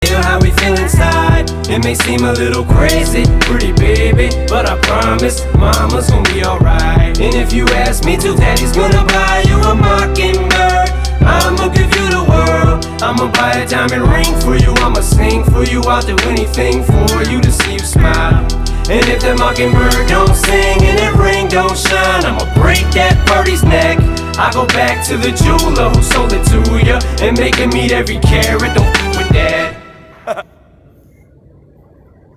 Feel how we feel inside. It may seem a little crazy, pretty baby, but I promise mama's gonna be alright. And if you ask me to, daddy's gonna buy you a mockingbird. I'ma give you the world. I'ma buy a diamond ring for you. I'ma sing for you. I'll do anything for you to see you smile. And if that mockingbird don't sing and that ring don't shine, I'ma break that birdie's neck. I go back to the jeweler who sold it to ya and make him meet every carat. Don't f with that.